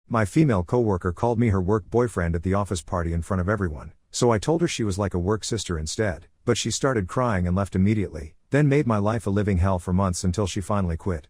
My female coworker called me her work boyfriend at the office party in front of everyone, so I told her she was like a work sister instead, but she started crying and left immediately, then made my life a living hell for months until she finally quit.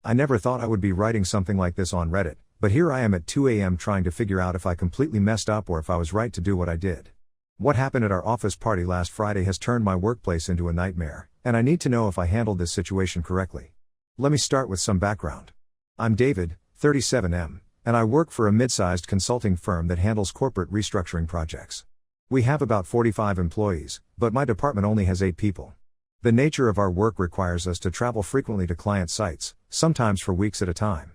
I never thought I would be writing something like this on Reddit, but here I am at 2 a.m. trying to figure out if I completely messed up or if I was right to do what I did. What happened at our office party last Friday has turned my workplace into a nightmare, and I need to know if I handled this situation correctly. Let me start with some background. I'm David, 37M, and I work for a mid-sized consulting firm that handles corporate restructuring projects. We have about 45 employees, but my department only has 8 people. The nature of our work requires us to travel frequently to client sites, sometimes for weeks at a time.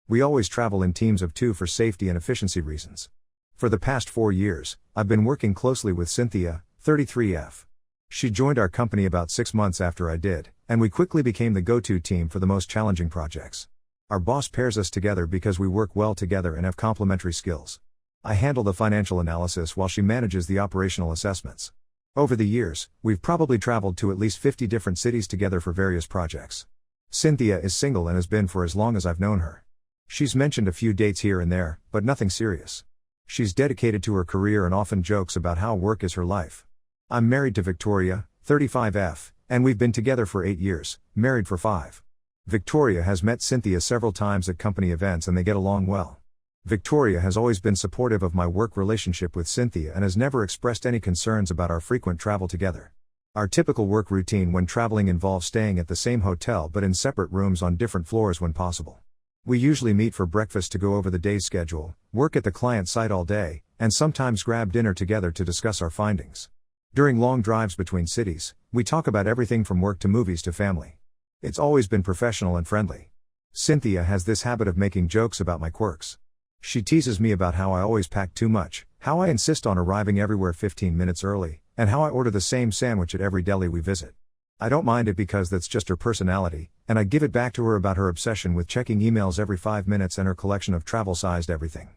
We always travel in teams of 2 for safety and efficiency reasons. For the past 4 years, I've been working closely with Cynthia, 33F. She joined our company about 6 months after I did, and we quickly became the go-to team for the most challenging projects. Our boss pairs us together because we work well together and have complementary skills. I handle the financial analysis while she manages the operational assessments. Over the years, we've probably traveled to at least 50 different cities together for various projects. Cynthia is single and has been for as long as I've known her. She's mentioned a few dates here and there, but nothing serious. She's dedicated to her career and often jokes about how work is her life. I'm married to Victoria, 35F, and we've been together for 8 years, married for 5. Victoria has met Cynthia several times at company events and they get along well. Victoria has always been supportive of my work relationship with Cynthia and has never expressed any concerns about our frequent travel together. Our typical work routine when traveling involves staying at the same hotel but in separate rooms on different floors when possible. We usually meet for breakfast to go over the day's schedule, work at the client site all day, and sometimes grab dinner together to discuss our findings. During long drives between cities, we talk about everything from work to movies to family. It's always been professional and friendly. Cynthia has this habit of making jokes about my quirks. She teases me about how I always pack too much, how I insist on arriving everywhere 15 minutes early, and how I order the same sandwich at every deli we visit. I don't mind it because that's just her personality, and I give it back to her about her obsession with checking emails every 5 minutes and her collection of travel-sized everything.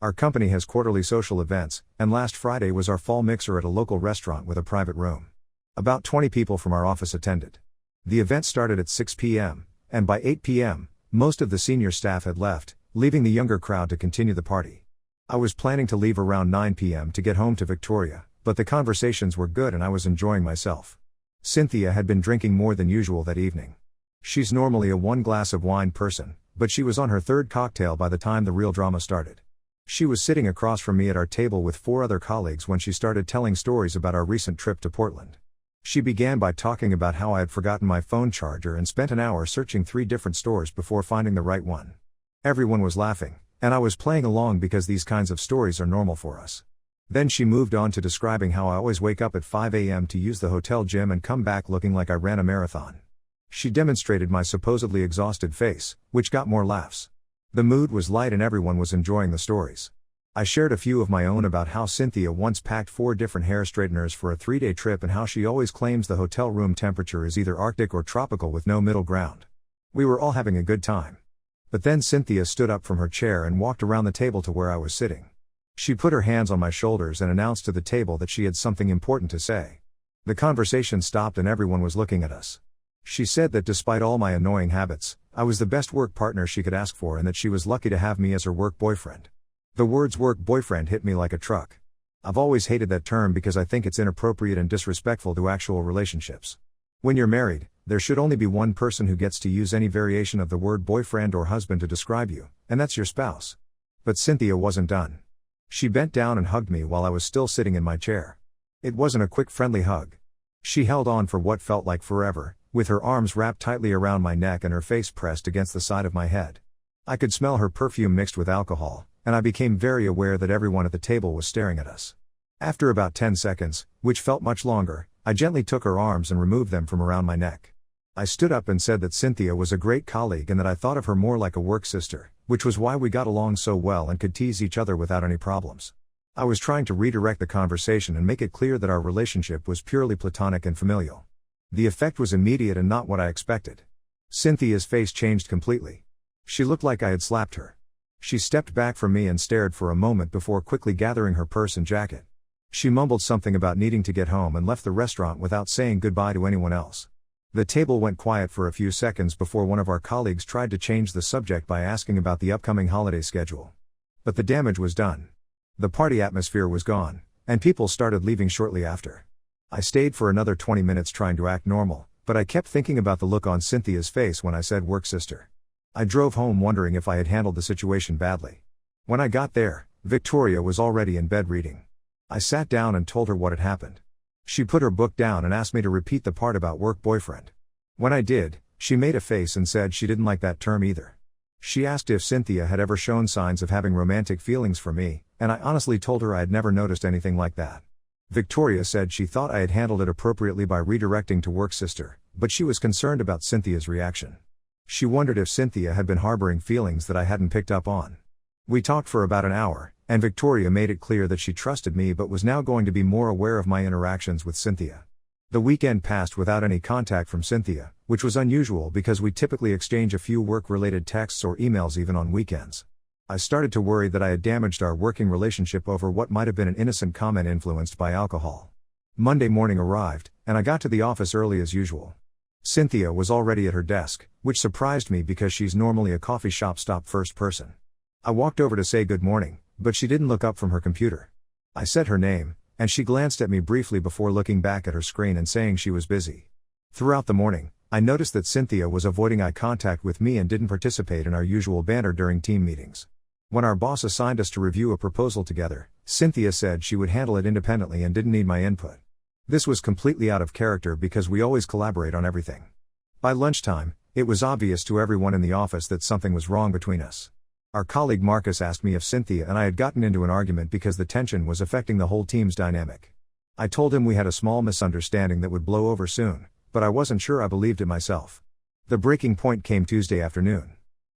Our company has quarterly social events, and last Friday was our fall mixer at a local restaurant with a private room. About 20 people from our office attended. The event started at 6 p.m., and by 8 p.m., most of the senior staff had left, leaving the younger crowd to continue the party. I was planning to leave around 9 p.m. to get home to Victoria, but the conversations were good and I was enjoying myself. Cynthia had been drinking more than usual that evening. She's normally a 1 glass of wine person, but she was on her 3rd cocktail by the time the real drama started. She was sitting across from me at our table with 4 other colleagues when she started telling stories about our recent trip to Portland. She began by talking about how I had forgotten my phone charger and spent an hour searching 3 different stores before finding the right one. Everyone was laughing, and I was playing along because these kinds of stories are normal for us. Then she moved on to describing how I always wake up at 5 a.m. to use the hotel gym and come back looking like I ran a marathon. She demonstrated my supposedly exhausted face, which got more laughs. The mood was light and everyone was enjoying the stories. I shared a few of my own about how Cynthia once packed 4 different hair straighteners for a 3-day trip and how she always claims the hotel room temperature is either Arctic or tropical with no middle ground. We were all having a good time. But then Cynthia stood up from her chair and walked around the table to where I was sitting. She put her hands on my shoulders and announced to the table that she had something important to say. The conversation stopped and everyone was looking at us. She said that despite all my annoying habits, I was the best work partner she could ask for and that she was lucky to have me as her work boyfriend. The words work boyfriend hit me like a truck. I've always hated that term because I think it's inappropriate and disrespectful to actual relationships. When you're married, there should only be one person who gets to use any variation of the word boyfriend or husband to describe you, and that's your spouse. But Cynthia wasn't done. She bent down and hugged me while I was still sitting in my chair. It wasn't a quick friendly hug. She held on for what felt like forever, with her arms wrapped tightly around my neck and her face pressed against the side of my head. I could smell her perfume mixed with alcohol, and I became very aware that everyone at the table was staring at us. After about 10 seconds, which felt much longer, I gently took her arms and removed them from around my neck. I stood up and said that Cynthia was a great colleague and that I thought of her more like a work sister, which was why we got along so well and could tease each other without any problems. I was trying to redirect the conversation and make it clear that our relationship was purely platonic and familial. The effect was immediate and not what I expected. Cynthia's face changed completely. She looked like I had slapped her. She stepped back from me and stared for a moment before quickly gathering her purse and jacket. She mumbled something about needing to get home and left the restaurant without saying goodbye to anyone else. The table went quiet for a few seconds before one of our colleagues tried to change the subject by asking about the upcoming holiday schedule. But the damage was done. The party atmosphere was gone, and people started leaving shortly after. I stayed for another 20 minutes trying to act normal, but I kept thinking about the look on Cynthia's face when I said work sister. I drove home wondering if I had handled the situation badly. When I got there, Victoria was already in bed reading. I sat down and told her what had happened. She put her book down and asked me to repeat the part about work boyfriend. When I did, she made a face and said she didn't like that term either. She asked if Cynthia had ever shown signs of having romantic feelings for me, and I honestly told her I had never noticed anything like that. Victoria said she thought I had handled it appropriately by redirecting to work sister, but she was concerned about Cynthia's reaction. She wondered if Cynthia had been harboring feelings that I hadn't picked up on. We talked for about an hour, and Victoria made it clear that she trusted me but was now going to be more aware of my interactions with Cynthia. The weekend passed without any contact from Cynthia, which was unusual because we typically exchange a few work-related texts or emails even on weekends. I started to worry that I had damaged our working relationship over what might have been an innocent comment influenced by alcohol. Monday morning arrived, and I got to the office early as usual. Cynthia was already at her desk, which surprised me because she's normally a coffee shop stop first person. I walked over to say good morning, but she didn't look up from her computer. I said her name, and she glanced at me briefly before looking back at her screen and saying she was busy. Throughout the morning, I noticed that Cynthia was avoiding eye contact with me and didn't participate in our usual banter during team meetings. When our boss assigned us to review a proposal together, Cynthia said she would handle it independently and didn't need my input. This was completely out of character because we always collaborate on everything. By lunchtime, it was obvious to everyone in the office that something was wrong between us. Our colleague Marcus asked me if Cynthia and I had gotten into an argument because the tension was affecting the whole team's dynamic. I told him we had a small misunderstanding that would blow over soon, but I wasn't sure I believed it myself. The breaking point came Tuesday afternoon.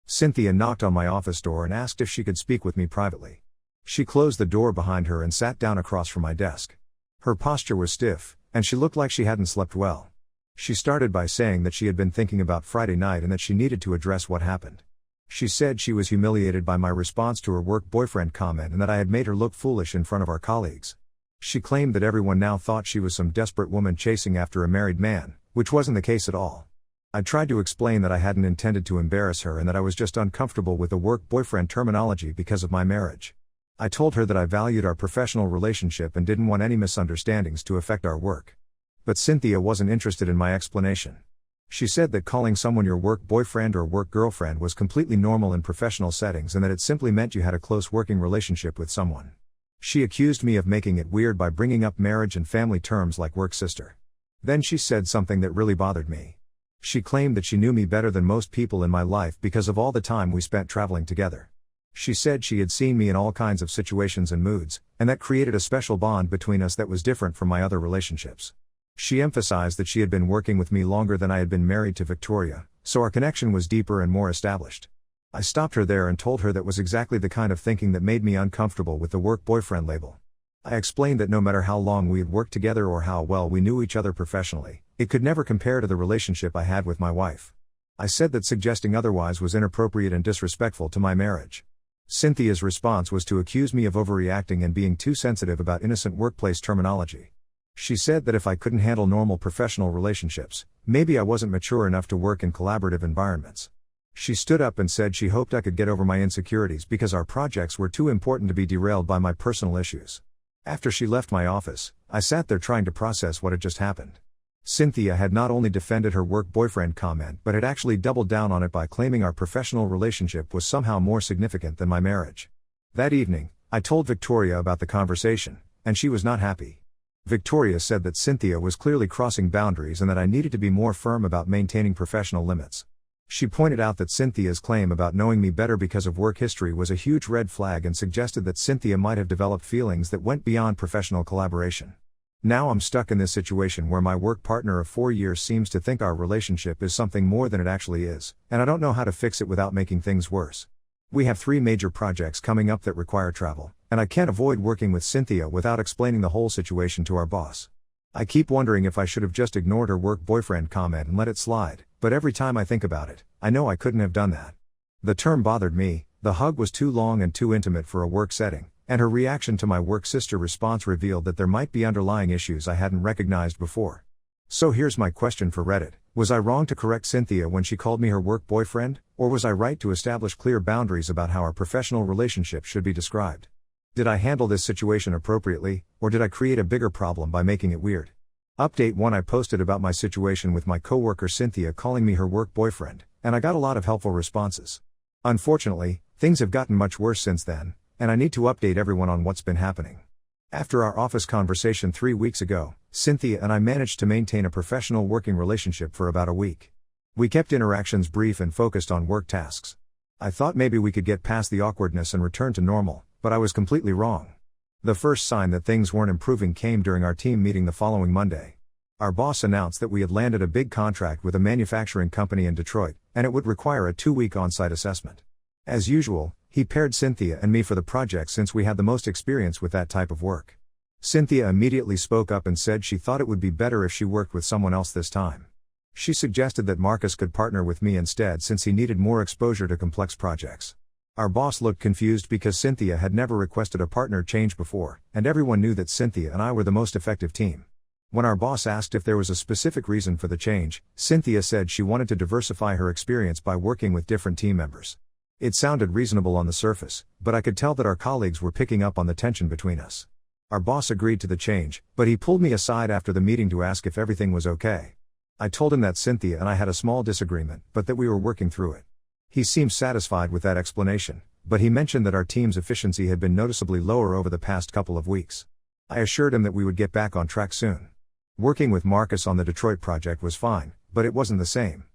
Cynthia knocked on my office door and asked if she could speak with me privately. She closed the door behind her and sat down across from my desk. Her posture was stiff, and she looked like she hadn't slept well. She started by saying that she had been thinking about Friday night and that she needed to address what happened. She said she was humiliated by my response to her work boyfriend comment and that I had made her look foolish in front of our colleagues. She claimed that everyone now thought she was some desperate woman chasing after a married man, which wasn't the case at all. I tried to explain that I hadn't intended to embarrass her and that I was just uncomfortable with the work boyfriend terminology because of my marriage. I told her that I valued our professional relationship and didn't want any misunderstandings to affect our work. But Cynthia wasn't interested in my explanation. She said that calling someone your work boyfriend or work girlfriend was completely normal in professional settings and that it simply meant you had a close working relationship with someone. She accused me of making it weird by bringing up marriage and family terms like work sister. Then she said something that really bothered me. She claimed that she knew me better than most people in my life because of all the time we spent traveling together. She said she had seen me in all kinds of situations and moods, and that created a special bond between us that was different from my other relationships. She emphasized that she had been working with me longer than I had been married to Victoria, so our connection was deeper and more established. I stopped her there and told her that was exactly the kind of thinking that made me uncomfortable with the work boyfriend label. I explained that no matter how long we had worked together or how well we knew each other professionally, it could never compare to the relationship I had with my wife. I said that suggesting otherwise was inappropriate and disrespectful to my marriage. Cynthia's response was to accuse me of overreacting and being too sensitive about innocent workplace terminology. She said that if I couldn't handle normal professional relationships, maybe I wasn't mature enough to work in collaborative environments. She stood up and said she hoped I could get over my insecurities because our projects were too important to be derailed by my personal issues. After she left my office, I sat there trying to process what had just happened. Cynthia had not only defended her work boyfriend comment but had actually doubled down on it by claiming our professional relationship was somehow more significant than my marriage. That evening, I told Victoria about the conversation, and she was not happy. Victoria said that Cynthia was clearly crossing boundaries and that I needed to be more firm about maintaining professional limits. She pointed out that Cynthia's claim about knowing me better because of work history was a huge red flag and suggested that Cynthia might have developed feelings that went beyond professional collaboration. Now I'm stuck in this situation where my work partner of 4 years seems to think our relationship is something more than it actually is, and I don't know how to fix it without making things worse. We have 3 major projects coming up that require travel, and I can't avoid working with Cynthia without explaining the whole situation to our boss. I keep wondering if I should have just ignored her work boyfriend comment and let it slide, but every time I think about it, I know I couldn't have done that. The term bothered me, the hug was too long and too intimate for a work setting, and her reaction to my work sister response revealed that there might be underlying issues I hadn't recognized before. So here's my question for Reddit: Was I wrong to correct Cynthia when she called me her work boyfriend, or was I right to establish clear boundaries about how our professional relationship should be described? Did I handle this situation appropriately, or did I create a bigger problem by making it weird? Update 1: I posted about my situation with my coworker Cynthia calling me her work boyfriend, and I got a lot of helpful responses. Unfortunately, things have gotten much worse since then, and I need to update everyone on what's been happening. After our office conversation 3 weeks ago, Cynthia and I managed to maintain a professional working relationship for about a week. We kept interactions brief and focused on work tasks. I thought maybe we could get past the awkwardness and return to normal, but I was completely wrong. The first sign that things weren't improving came during our team meeting the following Monday. Our boss announced that we had landed a big contract with a manufacturing company in Detroit, and it would require a 2-week on-site assessment. As usual, he paired Cynthia and me for the project since we had the most experience with that type of work. Cynthia immediately spoke up and said she thought it would be better if she worked with someone else this time. She suggested that Marcus could partner with me instead since he needed more exposure to complex projects. Our boss looked confused because Cynthia had never requested a partner change before, and everyone knew that Cynthia and I were the most effective team. When our boss asked if there was a specific reason for the change, Cynthia said she wanted to diversify her experience by working with different team members. It sounded reasonable on the surface, but I could tell that our colleagues were picking up on the tension between us. Our boss agreed to the change, but he pulled me aside after the meeting to ask if everything was okay. I told him that Cynthia and I had a small disagreement, but that we were working through it. He seemed satisfied with that explanation, but he mentioned that our team's efficiency had been noticeably lower over the past couple of weeks. I assured him that we would get back on track soon. Working with Marcus on the Detroit project was fine, but it wasn't the same.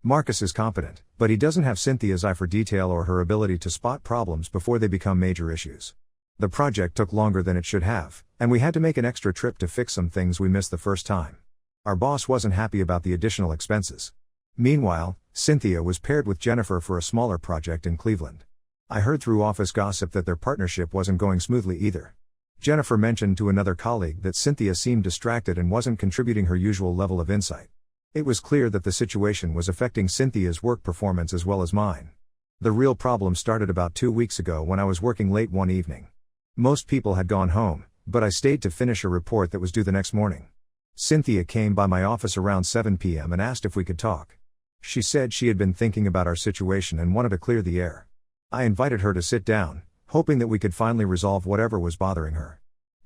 Marcus is competent, but he doesn't have Cynthia's eye for detail or her ability to spot problems before they become major issues. The project took longer than it should have, and we had to make an extra trip to fix some things we missed the first time. Our boss wasn't happy about the additional expenses. Meanwhile, Cynthia was paired with Jennifer for a smaller project in Cleveland. I heard through office gossip that their partnership wasn't going smoothly either. Jennifer mentioned to another colleague that Cynthia seemed distracted and wasn't contributing her usual level of insight. It was clear that the situation was affecting Cynthia's work performance as well as mine. The real problem started about 2 weeks ago when I was working late one evening. Most people had gone home, but I stayed to finish a report that was due the next morning. Cynthia came by my office around 7 p.m. and asked if we could talk. She said she had been thinking about our situation and wanted to clear the air. I invited her to sit down, hoping that we could finally resolve whatever was bothering her.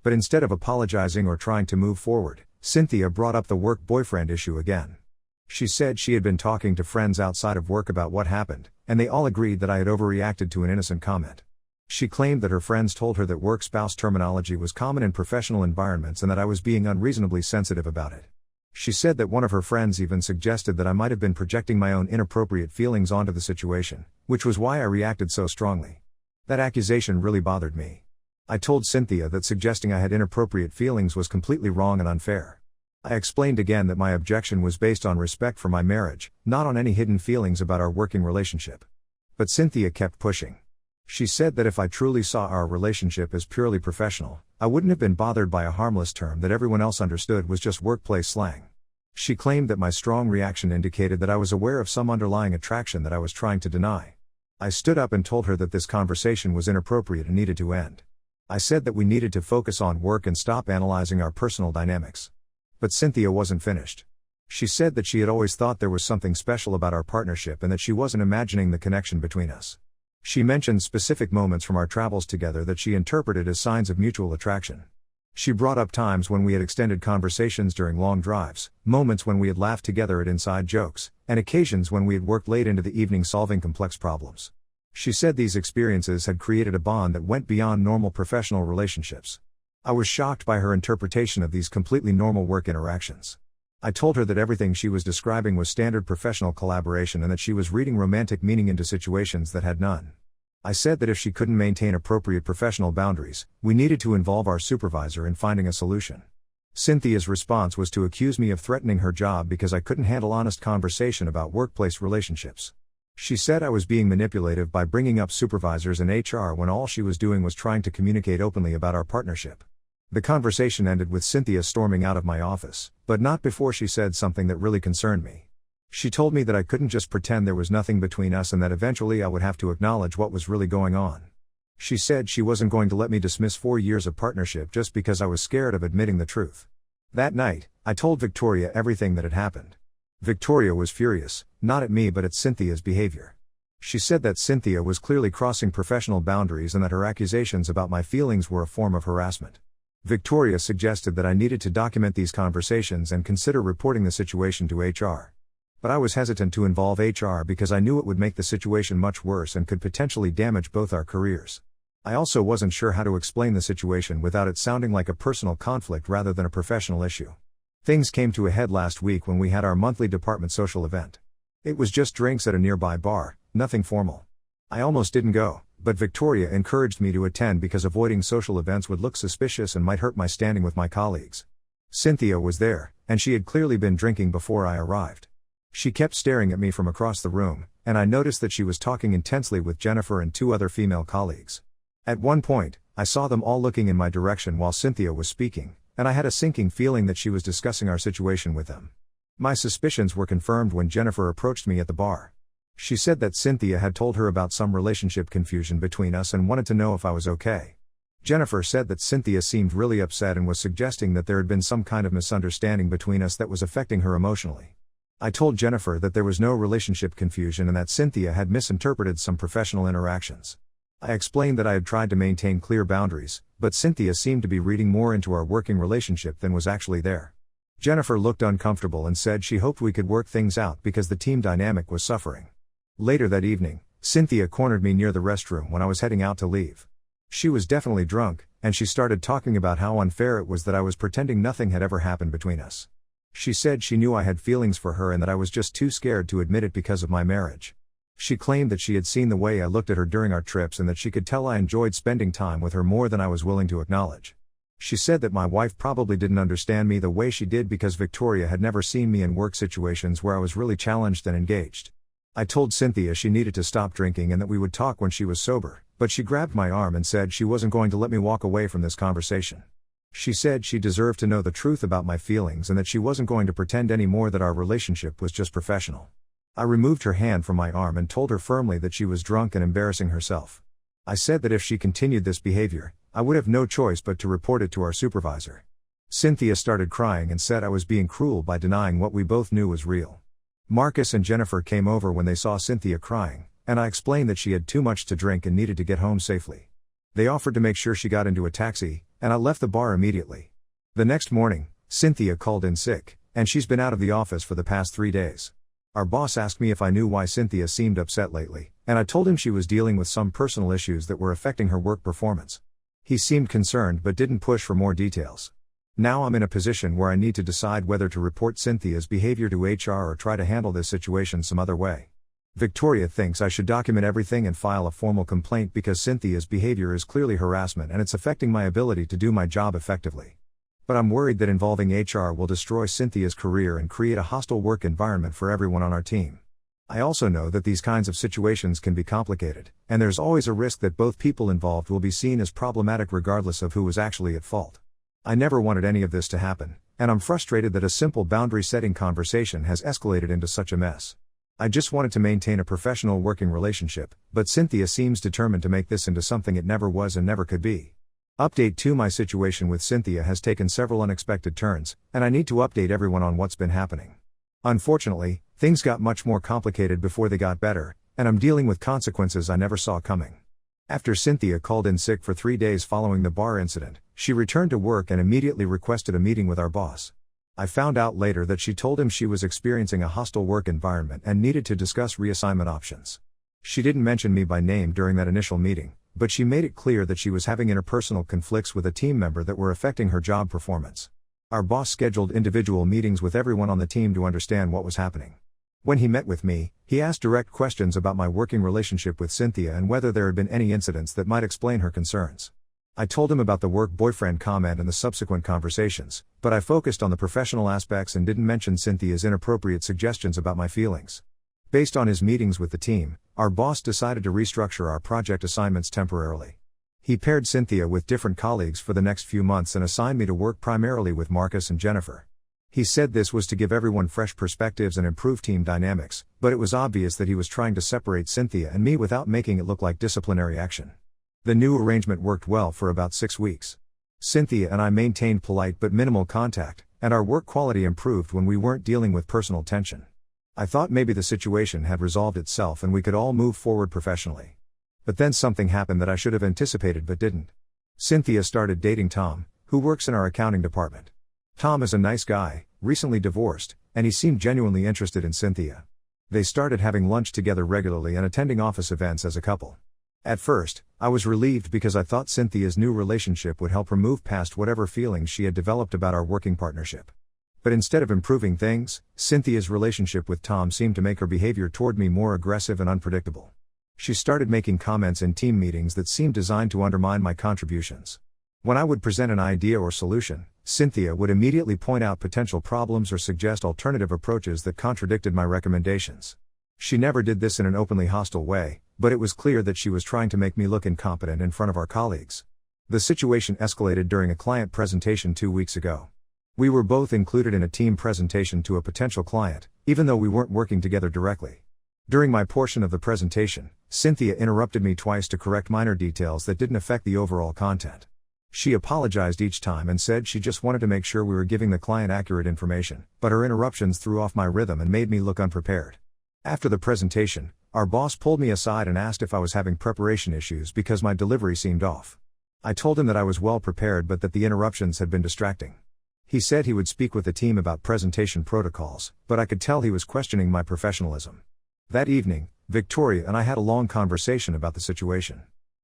But instead of apologizing or trying to move forward, Cynthia brought up the work boyfriend issue again. She said she had been talking to friends outside of work about what happened, and they all agreed that I had overreacted to an innocent comment. She claimed that her friends told her that work spouse terminology was common in professional environments and that I was being unreasonably sensitive about it. She said that one of her friends even suggested that I might have been projecting my own inappropriate feelings onto the situation, which was why I reacted so strongly. That accusation really bothered me. I told Cynthia that suggesting I had inappropriate feelings was completely wrong and unfair. I explained again that my objection was based on respect for my marriage, not on any hidden feelings about our working relationship. But Cynthia kept pushing. She said that if I truly saw our relationship as purely professional, I wouldn't have been bothered by a harmless term that everyone else understood was just workplace slang. She claimed that my strong reaction indicated that I was aware of some underlying attraction that I was trying to deny. I stood up and told her that this conversation was inappropriate and needed to end. I said that we needed to focus on work and stop analyzing our personal dynamics. But Cynthia wasn't finished. She said that she had always thought there was something special about our partnership and that she wasn't imagining the connection between us. She mentioned specific moments from our travels together that she interpreted as signs of mutual attraction. She brought up times when we had extended conversations during long drives, moments when we had laughed together at inside jokes, and occasions when we had worked late into the evening solving complex problems. She said these experiences had created a bond that went beyond normal professional relationships. I was shocked by her interpretation of these completely normal work interactions. I told her that everything she was describing was standard professional collaboration and that she was reading romantic meaning into situations that had none. I said that if she couldn't maintain appropriate professional boundaries, we needed to involve our supervisor in finding a solution. Cynthia's response was to accuse me of threatening her job because I couldn't handle honest conversation about workplace relationships. She said I was being manipulative by bringing up supervisors and HR when all she was doing was trying to communicate openly about our partnership. The conversation ended with Cynthia storming out of my office, but not before she said something that really concerned me. She told me that I couldn't just pretend there was nothing between us and that eventually I would have to acknowledge what was really going on. She said she wasn't going to let me dismiss 4 years of partnership just because I was scared of admitting the truth. That night, I told Victoria everything that had happened. Victoria was furious, not at me but at Cynthia's behavior. She said that Cynthia was clearly crossing professional boundaries and that her accusations about my feelings were a form of harassment. Victoria suggested that I needed to document these conversations and consider reporting the situation to HR. But I was hesitant to involve HR because I knew it would make the situation much worse and could potentially damage both our careers. I also wasn't sure how to explain the situation without it sounding like a personal conflict rather than a professional issue. Things came to a head last week when we had our monthly department social event. It was just drinks at a nearby bar, nothing formal. I almost didn't go, but Victoria encouraged me to attend because avoiding social events would look suspicious and might hurt my standing with my colleagues. Cynthia was there, and she had clearly been drinking before I arrived. She kept staring at me from across the room, and I noticed that she was talking intensely with Jennifer and 2 other female colleagues. At one point, I saw them all looking in my direction while Cynthia was speaking, and I had a sinking feeling that she was discussing our situation with them. My suspicions were confirmed when Jennifer approached me at the bar. She said that Cynthia had told her about some relationship confusion between us and wanted to know if I was okay. Jennifer said that Cynthia seemed really upset and was suggesting that there had been some kind of misunderstanding between us that was affecting her emotionally. I told Jennifer that there was no relationship confusion and that Cynthia had misinterpreted some professional interactions. I explained that I had tried to maintain clear boundaries, but Cynthia seemed to be reading more into our working relationship than was actually there. Jennifer looked uncomfortable and said she hoped we could work things out because the team dynamic was suffering. Later that evening, Cynthia cornered me near the restroom when I was heading out to leave. She was definitely drunk, and she started talking about how unfair it was that I was pretending nothing had ever happened between us. She said she knew I had feelings for her and that I was just too scared to admit it because of my marriage. She claimed that she had seen the way I looked at her during our trips and that she could tell I enjoyed spending time with her more than I was willing to acknowledge. She said that my wife probably didn't understand me the way she did because Victoria had never seen me in work situations where I was really challenged and engaged. I told Cynthia she needed to stop drinking and that we would talk when she was sober, but she grabbed my arm and said she wasn't going to let me walk away from this conversation. She said she deserved to know the truth about my feelings and that she wasn't going to pretend anymore that our relationship was just professional. I removed her hand from my arm and told her firmly that she was drunk and embarrassing herself. I said that if she continued this behavior, I would have no choice but to report it to our supervisor. Cynthia started crying and said I was being cruel by denying what we both knew was real. Marcus and Jennifer came over when they saw Cynthia crying, and I explained that she had too much to drink and needed to get home safely. They offered to make sure she got into a taxi, and I left the bar immediately. The next morning, Cynthia called in sick, and she's been out of the office for the past 3 days. Our boss asked me if I knew why Cynthia seemed upset lately, and I told him she was dealing with some personal issues that were affecting her work performance. He seemed concerned but didn't push for more details. Now I'm in a position where I need to decide whether to report Cynthia's behavior to HR or try to handle this situation some other way. Victoria thinks I should document everything and file a formal complaint because Cynthia's behavior is clearly harassment and it's affecting my ability to do my job effectively. But I'm worried that involving HR will destroy Cynthia's career and create a hostile work environment for everyone on our team. I also know that these kinds of situations can be complicated, and there's always a risk that both people involved will be seen as problematic regardless of who was actually at fault. I never wanted any of this to happen, and I'm frustrated that a simple boundary-setting conversation has escalated into such a mess. I just wanted to maintain a professional working relationship, but Cynthia seems determined to make this into something it never was and never could be. Update 2: My situation with Cynthia has taken several unexpected turns, and I need to update everyone on what's been happening. Unfortunately, things got much more complicated before they got better, and I'm dealing with consequences I never saw coming. After Cynthia called in sick for 3 days following the bar incident, she returned to work and immediately requested a meeting with our boss. I found out later that she told him she was experiencing a hostile work environment and needed to discuss reassignment options. She didn't mention me by name during that initial meeting, but she made it clear that she was having interpersonal conflicts with a team member that were affecting her job performance. Our boss scheduled individual meetings with everyone on the team to understand what was happening. When he met with me, he asked direct questions about my working relationship with Cynthia and whether there had been any incidents that might explain her concerns. I told him about the work boyfriend comment and the subsequent conversations, but I focused on the professional aspects and didn't mention Cynthia's inappropriate suggestions about my feelings. Based on his meetings with the team, our boss decided to restructure our project assignments temporarily. He paired Cynthia with different colleagues for the next few months and assigned me to work primarily with Marcus and Jennifer. He said this was to give everyone fresh perspectives and improve team dynamics, but it was obvious that he was trying to separate Cynthia and me without making it look like disciplinary action. The new arrangement worked well for about 6 weeks. Cynthia and I maintained polite but minimal contact, and our work quality improved when we weren't dealing with personal tension. I thought maybe the situation had resolved itself and we could all move forward professionally. But then something happened that I should have anticipated but didn't. Cynthia started dating Tom, who works in our accounting department. Tom is a nice guy, recently divorced, and he seemed genuinely interested in Cynthia. They started having lunch together regularly and attending office events as a couple. At first, I was relieved because I thought Cynthia's new relationship would help her move past whatever feelings she had developed about our working partnership. But instead of improving things, Cynthia's relationship with Tom seemed to make her behavior toward me more aggressive and unpredictable. She started making comments in team meetings that seemed designed to undermine my contributions. When I would present an idea or solution, Cynthia would immediately point out potential problems or suggest alternative approaches that contradicted my recommendations. She never did this in an openly hostile way, but it was clear that she was trying to make me look incompetent in front of our colleagues. The situation escalated during a client presentation 2 weeks ago. We were both included in a team presentation to a potential client, even though we weren't working together directly. During my portion of the presentation, Cynthia interrupted me twice to correct minor details that didn't affect the overall content. She apologized each time and said she just wanted to make sure we were giving the client accurate information, but her interruptions threw off my rhythm and made me look unprepared. After the presentation, our boss pulled me aside and asked if I was having preparation issues because my delivery seemed off. I told him that I was well prepared but that the interruptions had been distracting. He said he would speak with the team about presentation protocols, but I could tell he was questioning my professionalism. That evening, Victoria and I had a long conversation about the situation.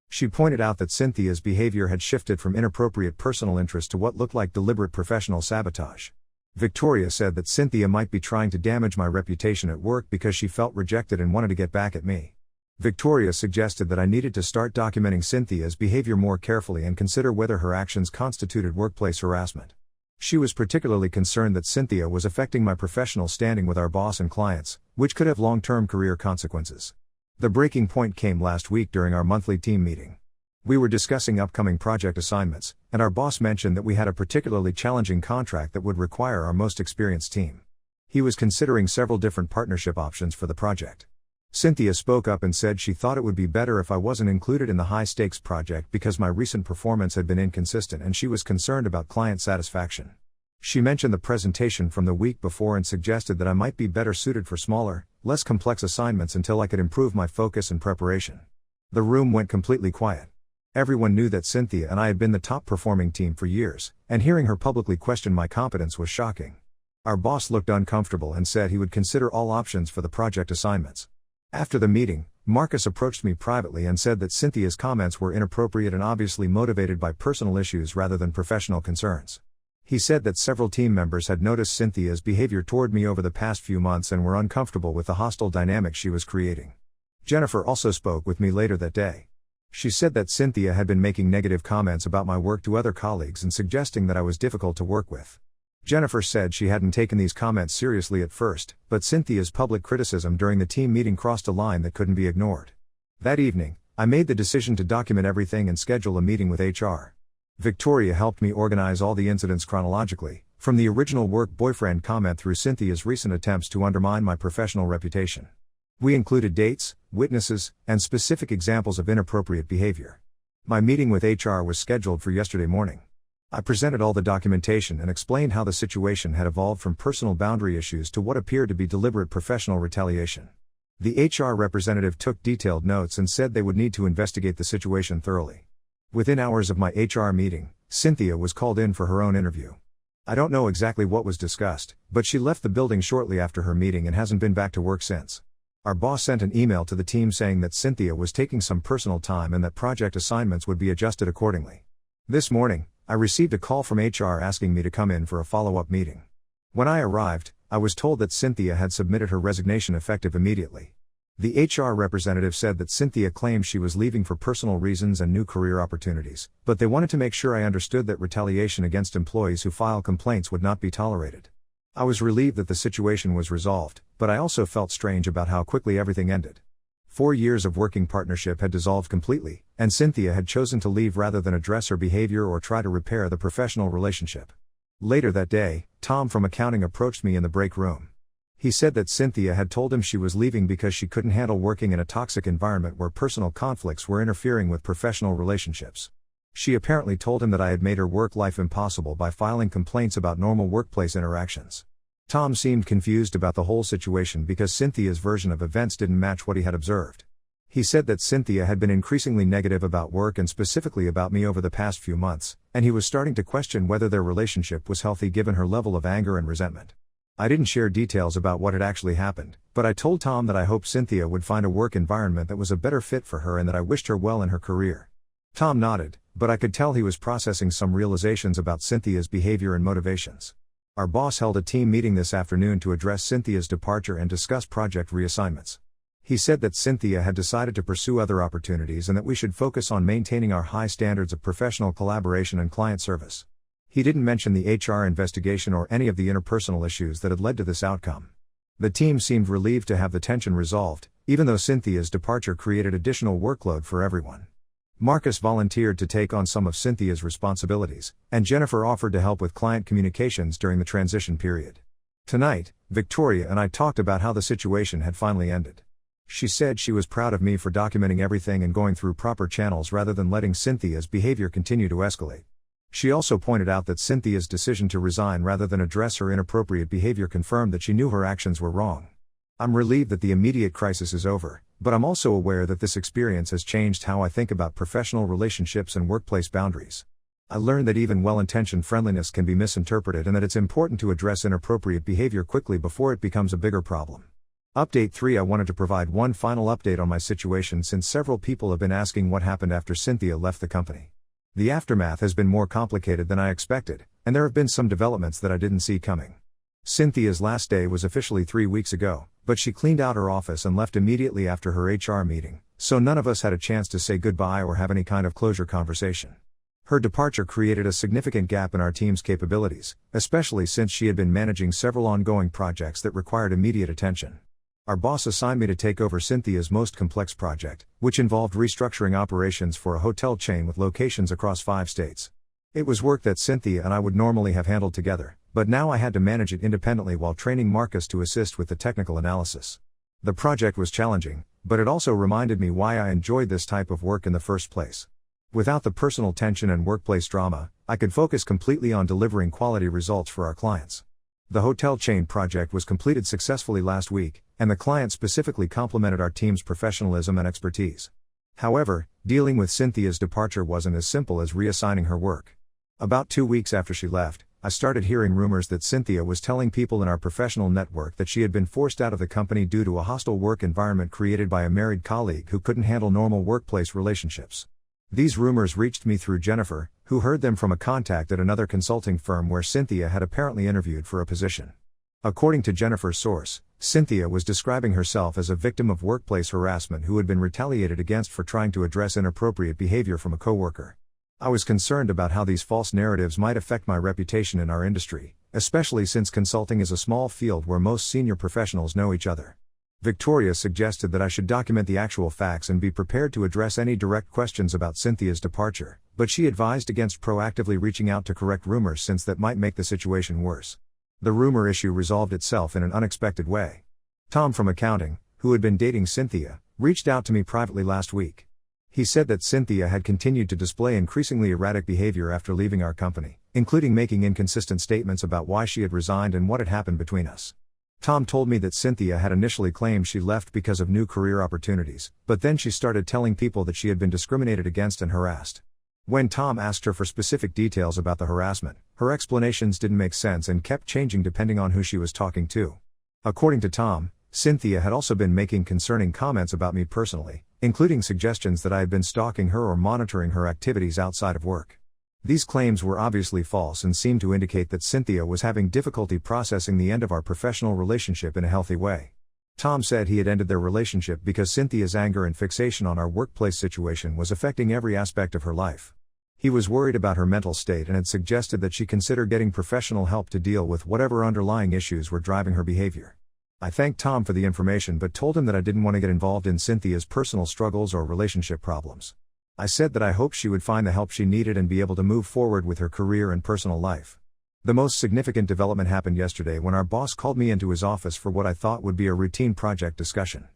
She pointed out that Cynthia's behavior had shifted from inappropriate personal interest to what looked like deliberate professional sabotage. Victoria said that Cynthia might be trying to damage my reputation at work because she felt rejected and wanted to get back at me. Victoria suggested that I needed to start documenting Cynthia's behavior more carefully and consider whether her actions constituted workplace harassment. She was particularly concerned that Cynthia was affecting my professional standing with our boss and clients, which could have long-term career consequences. The breaking point came last week during our monthly team meeting. We were discussing upcoming project assignments, and our boss mentioned that we had a particularly challenging contract that would require our most experienced team. He was considering several different partnership options for the project. Cynthia spoke up and said she thought it would be better if I wasn't included in the high-stakes project because my recent performance had been inconsistent and she was concerned about client satisfaction. She mentioned the presentation from the week before and suggested that I might be better suited for smaller, less complex assignments until I could improve my focus and preparation. The room went completely quiet. Everyone knew that Cynthia and I had been the top-performing team for years, and hearing her publicly question my competence was shocking. Our boss looked uncomfortable and said he would consider all options for the project assignments. After the meeting, Marcus approached me privately and said that Cynthia's comments were inappropriate and obviously motivated by personal issues rather than professional concerns. He said that several team members had noticed Cynthia's behavior toward me over the past few months and were uncomfortable with the hostile dynamic she was creating. Jennifer also spoke with me later that day. She said that Cynthia had been making negative comments about my work to other colleagues and suggesting that I was difficult to work with. Jennifer said she hadn't taken these comments seriously at first, but Cynthia's public criticism during the team meeting crossed a line that couldn't be ignored. That evening, I made the decision to document everything and schedule a meeting with HR. Victoria helped me organize all the incidents chronologically, from the original work boyfriend comment through Cynthia's recent attempts to undermine my professional reputation. We included dates, witnesses, and specific examples of inappropriate behavior. My meeting with HR was scheduled for yesterday morning. I presented all the documentation and explained how the situation had evolved from personal boundary issues to what appeared to be deliberate professional retaliation. The HR representative took detailed notes and said they would need to investigate the situation thoroughly. Within hours of my HR meeting, Cynthia was called in for her own interview. I don't know exactly what was discussed, but she left the building shortly after her meeting and hasn't been back to work since. Our boss sent an email to the team saying that Cynthia was taking some personal time and that project assignments would be adjusted accordingly. This morning, I received a call from HR asking me to come in for a follow-up meeting. When I arrived, I was told that Cynthia had submitted her resignation effective immediately. The HR representative said that Cynthia claimed she was leaving for personal reasons and new career opportunities, but they wanted to make sure I understood that retaliation against employees who file complaints would not be tolerated. I was relieved that the situation was resolved, but I also felt strange about how quickly everything ended. 4 years of working partnership had dissolved completely, and Cynthia had chosen to leave rather than address her behavior or try to repair the professional relationship. Later that day, Tom from accounting approached me in the break room. He said that Cynthia had told him she was leaving because she couldn't handle working in a toxic environment where personal conflicts were interfering with professional relationships. She apparently told him that I had made her work life impossible by filing complaints about normal workplace interactions. Tom seemed confused about the whole situation because Cynthia's version of events didn't match what he had observed. He said that Cynthia had been increasingly negative about work and specifically about me over the past few months, and he was starting to question whether their relationship was healthy given her level of anger and resentment. I didn't share details about what had actually happened, but I told Tom that I hoped Cynthia would find a work environment that was a better fit for her and that I wished her well in her career. Tom nodded, but I could tell he was processing some realizations about Cynthia's behavior and motivations. Our boss held a team meeting this afternoon to address Cynthia's departure and discuss project reassignments. He said that Cynthia had decided to pursue other opportunities and that we should focus on maintaining our high standards of professional collaboration and client service. He didn't mention the HR investigation or any of the interpersonal issues that had led to this outcome. The team seemed relieved to have the tension resolved, even though Cynthia's departure created additional workload for everyone. Marcus volunteered to take on some of Cynthia's responsibilities, and Jennifer offered to help with client communications during the transition period. Tonight, Victoria and I talked about how the situation had finally ended. She said she was proud of me for documenting everything and going through proper channels rather than letting Cynthia's behavior continue to escalate. She also pointed out that Cynthia's decision to resign rather than address her inappropriate behavior confirmed that she knew her actions were wrong. I'm relieved that the immediate crisis is over, but I'm also aware that this experience has changed how I think about professional relationships and workplace boundaries. I learned that even well-intentioned friendliness can be misinterpreted and that it's important to address inappropriate behavior quickly before it becomes a bigger problem. Update 3. I wanted to provide one final update on my situation since several people have been asking what happened after Cynthia left the company. The aftermath has been more complicated than I expected, and there have been some developments that I didn't see coming. Cynthia's last day was officially 3 weeks ago, but she cleaned out her office and left immediately after her HR meeting, so none of us had a chance to say goodbye or have any kind of closure conversation. Her departure created a significant gap in our team's capabilities, especially since she had been managing several ongoing projects that required immediate attention. Our boss assigned me to take over Cynthia's most complex project, which involved restructuring operations for a hotel chain with locations across 5 states. It was work that Cynthia and I would normally have handled together, but now I had to manage it independently while training Marcus to assist with the technical analysis. The project was challenging, but it also reminded me why I enjoyed this type of work in the first place. Without the personal tension and workplace drama, I could focus completely on delivering quality results for our clients. The hotel chain project was completed successfully last week, and the client specifically complimented our team's professionalism and expertise. However, dealing with Cynthia's departure wasn't as simple as reassigning her work. About 2 weeks after she left, I started hearing rumors that Cynthia was telling people in our professional network that she had been forced out of the company due to a hostile work environment created by a married colleague who couldn't handle normal workplace relationships. These rumors reached me through Jennifer, who heard them from a contact at another consulting firm where Cynthia had apparently interviewed for a position. According to Jennifer's source, Cynthia was describing herself as a victim of workplace harassment who had been retaliated against for trying to address inappropriate behavior from a coworker. I was concerned about how these false narratives might affect my reputation in our industry, especially since consulting is a small field where most senior professionals know each other. Victoria suggested that I should document the actual facts and be prepared to address any direct questions about Cynthia's departure, but she advised against proactively reaching out to correct rumors since that might make the situation worse. The rumor issue resolved itself in an unexpected way. Tom from accounting, who had been dating Cynthia, reached out to me privately last week. He said that Cynthia had continued to display increasingly erratic behavior after leaving our company, including making inconsistent statements about why she had resigned and what had happened between us. Tom told me that Cynthia had initially claimed she left because of new career opportunities, but then she started telling people that she had been discriminated against and harassed. When Tom asked her for specific details about the harassment, her explanations didn't make sense and kept changing depending on who she was talking to. According to Tom, Cynthia had also been making concerning comments about me personally, including suggestions that I had been stalking her or monitoring her activities outside of work. These claims were obviously false and seemed to indicate that Cynthia was having difficulty processing the end of our professional relationship in a healthy way. Tom said he had ended their relationship because Cynthia's anger and fixation on our workplace situation was affecting every aspect of her life. He was worried about her mental state and had suggested that she consider getting professional help to deal with whatever underlying issues were driving her behavior. I thanked Tom for the information but told him that I didn't want to get involved in Cynthia's personal struggles or relationship problems. I said that I hoped she would find the help she needed and be able to move forward with her career and personal life. The most significant development happened yesterday when our boss called me into his office for what I thought would be a routine project discussion.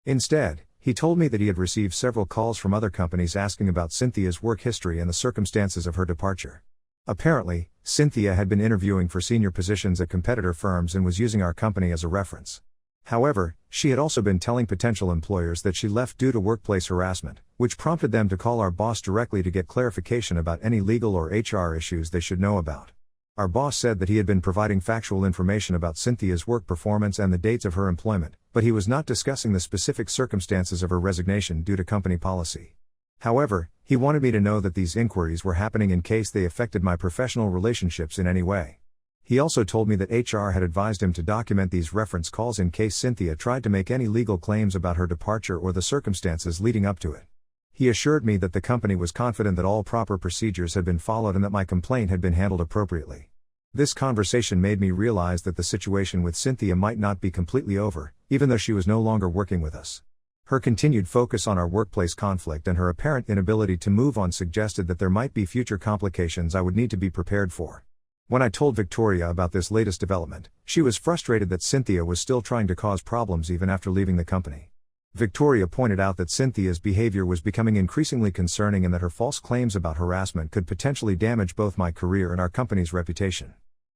Instead, he told me that he had received several calls from other companies asking about Cynthia's work history and the circumstances of her departure. Apparently, Cynthia had been interviewing for senior positions at competitor firms and was using our company as a reference. However, she had also been telling potential employers that she left due to workplace harassment, which prompted them to call our boss directly to get clarification about any legal or HR issues they should know about. Our boss said that he had been providing factual information about Cynthia's work performance and the dates of her employment, but he was not discussing the specific circumstances of her resignation due to company policy. However, he wanted me to know that these inquiries were happening in case they affected my professional relationships in any way. He also told me that HR had advised him to document these reference calls in case Cynthia tried to make any legal claims about her departure or the circumstances leading up to it. He assured me that the company was confident that all proper procedures had been followed and that my complaint had been handled appropriately. This conversation made me realize that the situation with Cynthia might not be completely over, even though she was no longer working with us. Her continued focus on our workplace conflict and her apparent inability to move on suggested that there might be future complications I would need to be prepared for. When I told Victoria about this latest development, she was frustrated that Cynthia was still trying to cause problems even after leaving the company. Victoria pointed out that Cynthia's behavior was becoming increasingly concerning and that her false claims about harassment could potentially damage both my career and our company's reputation.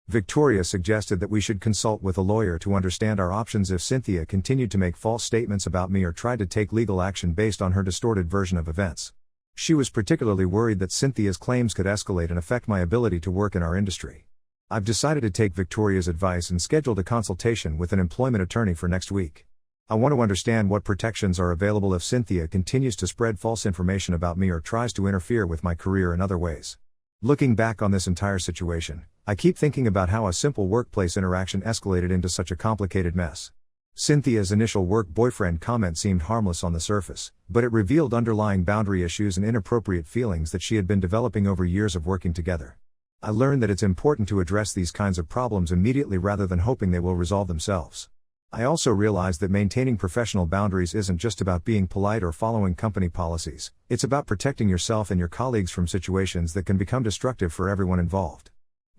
Victoria suggested that we should consult with a lawyer to understand our options if Cynthia continued to make false statements about me or tried to take legal action based on her distorted version of events. She was particularly worried that Cynthia's claims could escalate and affect my ability to work in our industry. I've decided to take Victoria's advice and scheduled a consultation with an employment attorney for next week. I want to understand what protections are available if Cynthia continues to spread false information about me or tries to interfere with my career in other ways. Looking back on this entire situation, I keep thinking about how a simple workplace interaction escalated into such a complicated mess. Cynthia's initial work boyfriend comment seemed harmless on the surface, but it revealed underlying boundary issues and inappropriate feelings that she had been developing over years of working together. I learned that it's important to address these kinds of problems immediately rather than hoping they will resolve themselves. I also realized that maintaining professional boundaries isn't just about being polite or following company policies, it's about protecting yourself and your colleagues from situations that can become destructive for everyone involved.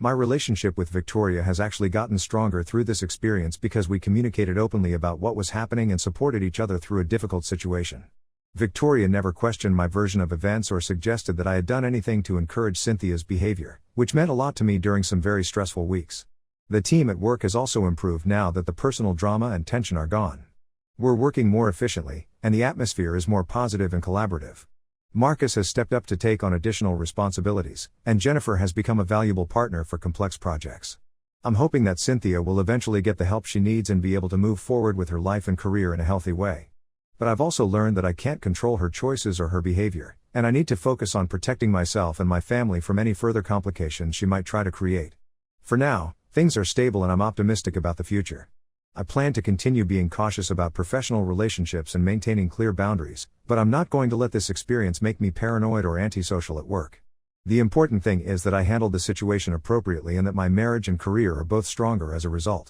My relationship with Victoria has actually gotten stronger through this experience because we communicated openly about what was happening and supported each other through a difficult situation. Victoria never questioned my version of events or suggested that I had done anything to encourage Cynthia's behavior, which meant a lot to me during some very stressful weeks. The team at work has also improved now that the personal drama and tension are gone. We're working more efficiently, and the atmosphere is more positive and collaborative. Marcus has stepped up to take on additional responsibilities, and Jennifer has become a valuable partner for complex projects. I'm hoping that Cynthia will eventually get the help she needs and be able to move forward with her life and career in a healthy way. But I've also learned that I can't control her choices or her behavior, and I need to focus on protecting myself and my family from any further complications she might try to create. For now, things are stable and I'm optimistic about the future. I plan to continue being cautious about professional relationships and maintaining clear boundaries, but I'm not going to let this experience make me paranoid or antisocial at work. The important thing is that I handled the situation appropriately and that my marriage and career are both stronger as a result.